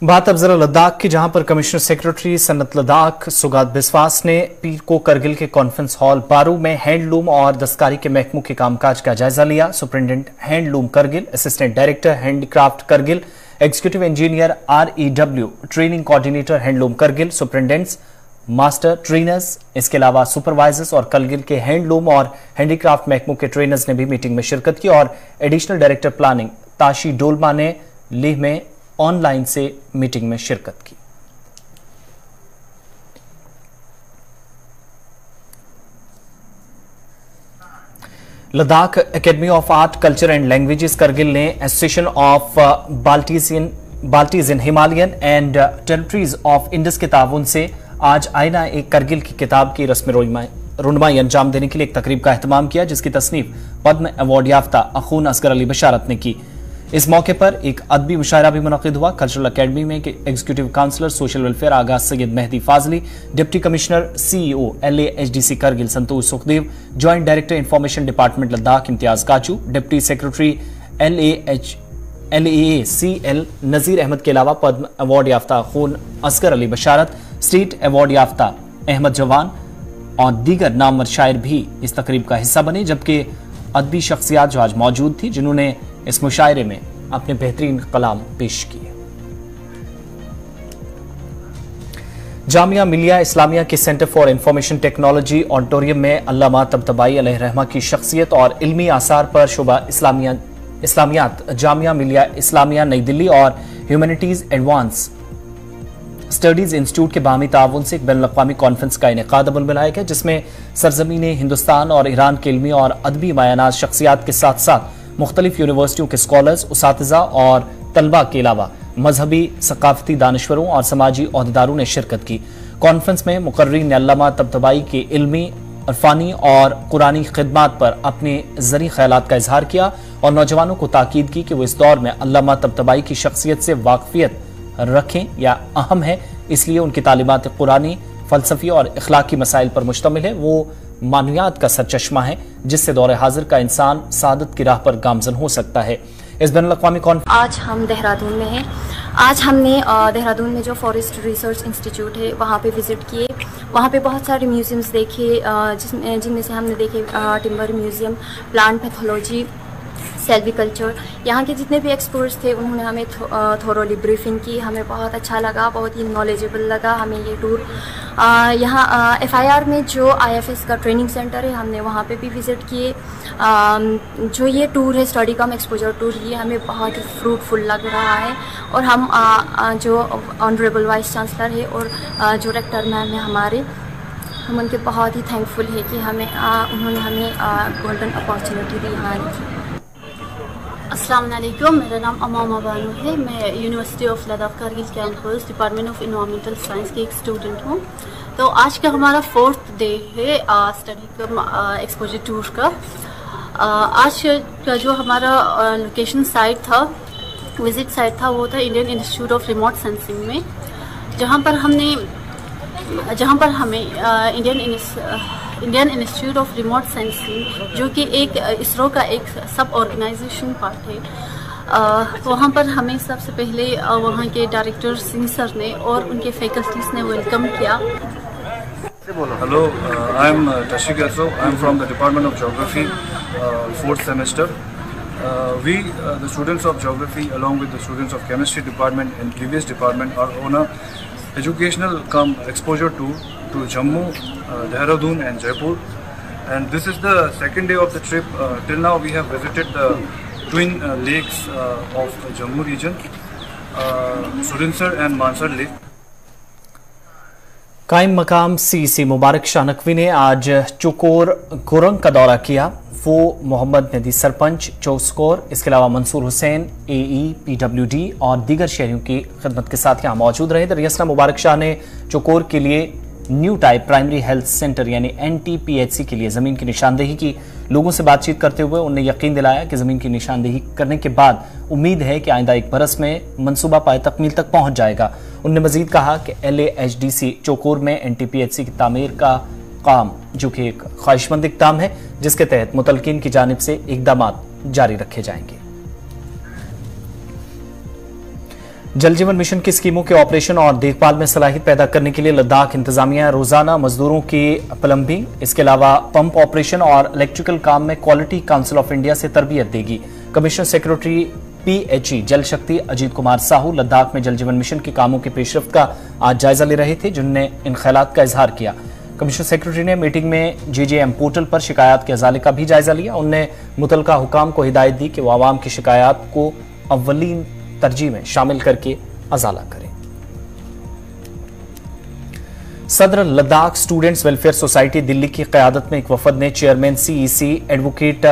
बात अब जरा लद्दाख की, जहां पर कमिश्नर सेक्रेटरी सनत लद्दाख सुगात बिस्वास ने पीर को करगिल के कॉन्फ्रेंस हॉल बारू में हैंडलूम और दस्तकारी के महकमों के कामकाज का जायजा लिया। Superintendent handloom Kargil, assistant director handicraft Kargil, executive engineer REW, training coordinator handloom Kargil, superintendents, master trainers, इसके अलावा सुपरवाइजर्स और करगिल के हैंडलूम और हैंडीक्राफ्ट महकमों के ट्रेनर्स ने भी मीटिंग में शिरकत की। और additional director planning Tashi Dolma ने लेह में ऑनलाइन से मीटिंग में शिरकत की। Ladakh academy of art, culture and languages Kargil ने association of Baltis in Himalayan and territories of Indus के ताउन से आज आईना एक करगिल की किताब की रस्म रुनमाई अंजाम देने के लिए एक तकरीब का एहतमाम किया, जिसकी तसनीफ पद्म अवार्ड याफ्ता अखून असगर अली बशारत ने की। इस मौके पर एक अदबी मुशायरा भी मुनक़िद हुआ। कल्चरल अकेडमी में executive councillor social welfare Agha Syed Mehdi Fazli, deputy commissioner CEO LAHDC Kargil Santosh Sukhdev, joint director information department Ladakh Imtiyaz Kachoo, deputy secretary LAACL Nazir Ahmad के अलावा पद्म अवार्ड याफ्ता अखून असगर अली बशारत, स्टेट अवार्ड याफ्ता अहमद जवान और दीगर नामवर शायर भी इस तकरीब का हिस्सा बने। जबकि अदबी शख्सियात जो आज मौजूद थी, जिन्होंने इस मुशायरे में अपने बेहतरीन कलाम पेश किए। जामिया मिलिया इस्लामिया के centre for information technology auditorium में अल्लामा तबतबाई अलैहिर्रहमा की शख्सियत और इल्मी आसार पर शुबा इस्लामियात जामिया मिलिया इस्लामिया नई दिल्ली और ह्यूमैनिटीज एडवांस स्टडीज इंस्टीट्यूट के बाहमी ताउन से एक बैनुल-अक़वामी कॉन्फ्रेंस का इनेकाद अमल में लाया गया, जिसमें सरजमीन हिंदुस्तान और ईरान के इल्मी और अदबी मायानाज शख्सियात के साथ साथ मुख्तलिफ यूनिवर्सिटियों के स्कॉलर्स, उसातिज़ा और तलबा के अलावा मजहबी, सकाफती दानिश्वरों और समाजी ओहदेदारों ने शिरकत की। कॉन्फ्रेंस में मुकर्रीन ने अल्लामा तबतबाई के इल्मी, अरफानी और कुरानी खिदमात पर अपने ज़री ख्यालात का इजहार किया और नौजवानों को ताकीद की कि वो इस दौर में अल्लामा तबतबाई की शख्सियत से वाकफियत रखें या अहम है, इसलिए उनकी तालीमात कुरानी, फलसफी और इखलाकी मसाइल पर मुश्तमिल है। वो मानवियात का सरचश्मा है, जिससे दौर हाजिर का इंसान सादत की राह पर गामजन हो सकता है। इस बैनुल-अक़वामी कॉन्फ्रेंस आज हम देहरादून में हैं। आज हमने देहरादून में जो फॉरेस्ट रिसर्च इंस्टीट्यूट है वहाँ पे विज़िट किए। वहाँ पे बहुत सारे म्यूज़ियम्स देखे, जिनमें से हमने देखे टिम्बर म्यूज़ियम, प्लांट पैथोलॉजी, सेल्विकल्चर। यहाँ के जितने भी एक्सपर्ट्स थे उन्होंने हमें थोरोली ब्रीफिंग की। हमें बहुत अच्छा लगा, बहुत ही नॉलेजेबल लगा हमें ये टूर। यहाँ FIR में जो IFS का ट्रेनिंग सेंटर है, हमने वहाँ पे भी विज़िट किए। जो ये टूर है, स्टडी कम एक्सपोजर टूर, ये हमें बहुत ही फ्रूटफुल लग रहा है। और हम जो ऑनरेबल वाइस चांसलर है और जो रेक्टर मैम है हमारे, हम उनके बहुत ही थैंकफुल है कि उन्होंने हमें गोल्डन अपॉर्चुनिटी दी यहाँ आने की। अस्सलाम वालेकुम, मेरा नाम अमामा बानो है। मैं university of Ladakh Kargil campus department of environmental science की एक स्टूडेंट हूँ। तो आज का हमारा 4th डे है स्टडी कम एक्सपोजर टूर का। आज का जो हमारा लोकेशन साइट था, विजिट साइट था, वो था Indian institute of remote sensing में, जहाँ पर हमें Indian institute of remote sensing, जो कि एक इसरो का एक सब ऑर्गेनाइजेशन पार्ट है, वहाँ पर हमें सबसे पहले वहाँ के डायरेक्टर सिंह सर ने और उनके फैकल्टीज ने वेलकम किया। Hello, I am Tashi Gerso. I am from the Department of Geography, 4th semester. We, the students of Geography, along with the students of Chemistry department and previous department, are on a educational exposure tour to Jammu, Dehradun and Jaipur. And this is the second day of the trip. Till now we have visited the twin lakes of the Jammu region, Surinsar and Mansar Lake. कायम मकाम CEC Mubarak Shah Naqvi ने आज चोकोर गुरंग का दौरा किया। वो मोहम्मद नदी सरपंच चौस्कोर, इसके अलावा मंसूर हुसैन AE PWD और दीगर शहरियों की खिदमत के साथ यहाँ मौजूद रहे। दरियासना मुबारक शाह ने चोकोर के लिए new type primary health centre यानी NTPHC के लिए ज़मीन की निशानदेही की। लोगों से बातचीत करते हुए उन्हें यकीन दिलाया कि ज़मीन की निशानदेही करने के बाद उम्मीद है कि आइंदा 1 बरस में मनसूबा पाए तकमील तक पहुँच जाएगा। उन्होंने मजीद कहा कि LAHDC चोकोर में NTPHC की तामीर का काम, जो कि एक ख्वाहिशमंद इक़दाम है, जिसके तहत मुतलकिन की जानिब से इक़दामात जारी रखे जाएंगे। जल जीवन मिशन की स्कीमों के ऑपरेशन और देखभाल में सलाहियत पैदा करने के लिए लद्दाख इंतजामिया रोजाना मजदूरों की प्लम्बिंग, इसके अलावा पंप ऑपरेशन और इलेक्ट्रिकल काम में क्वालिटी काउंसिल ऑफ इंडिया से तरबियत देगी। कमिश्नर सेक्रेटरी PHE जल शक्ति अजीत कुमार साहू लद्दाख में जल जीवन मिशन के कामों की पेशरफ्त का आज जायजा ले रहे थे, जिनने इन ख्यालात का इजहार किया। कमिश्नर सेक्रेटरी ने मीटिंग में JJM पोर्टल पर शिकायत के अजाले का भी जायजा लिया। उन्होंने मुतलका हुकाम को हिदायत दी कि वो आवाम की शिकायत को अव्वलीन तरजीह में शामिल करके अजाला करें। सदर Ladakh students welfare society Delhi की क़यादत में एक वफद ने chairman CEC advocate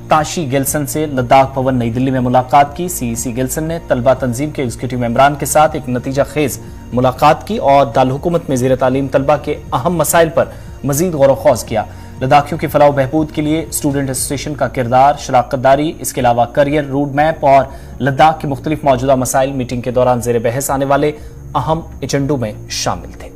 Tashi Gilson से लद्दाख भवन नई दिल्ली में मुलाकात की। CEC गिल्सन ने तलबा तंजीम के एग्जीक्यूटिव मेंबरान के साथ एक नतीजा खेज मुलाकात की और दारुल हुकूमत में ज़ेर तालीम तलबा के अहम मसाइल पर मजीद गौर खौज किया। लद्दाखियों की फलाह बहबूद के लिए स्टूडेंट एसोसिएशन का किरदार, शराकतदारी, इसके अलावा करियर रोड मैप और लद्दाख के मुख्तलिफ मौजूदा मसाइल मीटिंग के दौरान ज़ेर बहस आने वाले अहम एजेंडों में शामिल थे।